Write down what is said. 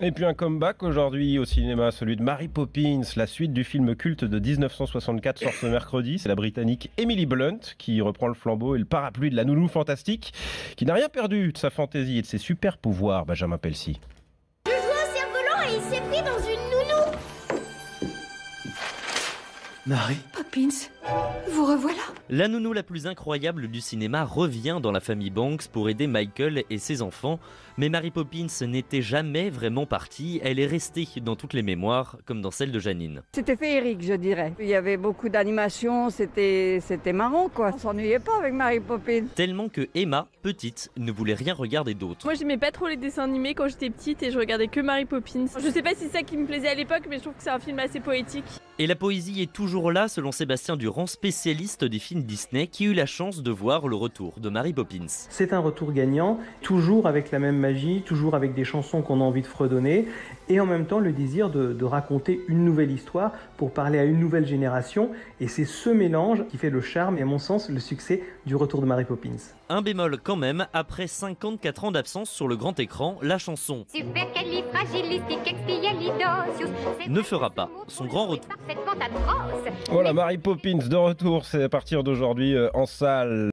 Et puis un comeback aujourd'hui au cinéma, celui de Mary Poppins. La suite du film culte de 1964 sort ce mercredi. C'est la Britannique Emily Blunt qui reprend le flambeau et le parapluie de la nounou fantastique, qui n'a rien perdu de sa fantaisie et de ses super pouvoirs, Benjamin Pelsi. Je joue au cerf-volant et il s'est pris dans une nounou. Mary Poppins, vous revoilà. La nounou la plus incroyable du cinéma revient dans la famille Banks pour aider Michael et ses enfants. Mais Mary Poppins n'était jamais vraiment partie, elle est restée dans toutes les mémoires, comme dans celle de Janine. C'était féerique, je dirais. Il y avait beaucoup d'animation, c'était marrant quoi. On s'ennuyait pas avec Mary Poppins. Tellement que Emma, petite, ne voulait rien regarder d'autre. Moi j'aimais pas trop les dessins animés quand j'étais petite et je regardais que Mary Poppins. Je sais pas si c'est ça qui me plaisait à l'époque, mais je trouve que c'est un film assez poétique. Et la poésie est toujours là, selon Sébastien Durand, spécialiste des films Disney, qui eut la chance de voir le retour de Mary Poppins. C'est un retour gagnant, toujours avec la même magie, toujours avec des chansons qu'on a envie de fredonner, et en même temps le désir de raconter une nouvelle histoire pour parler à une nouvelle génération. Et c'est ce mélange qui fait le charme et à mon sens le succès du retour de Mary Poppins. Un bémol quand même, après 54 ans d'absence sur le grand écran, la chanson ne fera pas son grand retour. Voilà, Mary Poppins de retour, c'est à partir d'aujourd'hui en salle.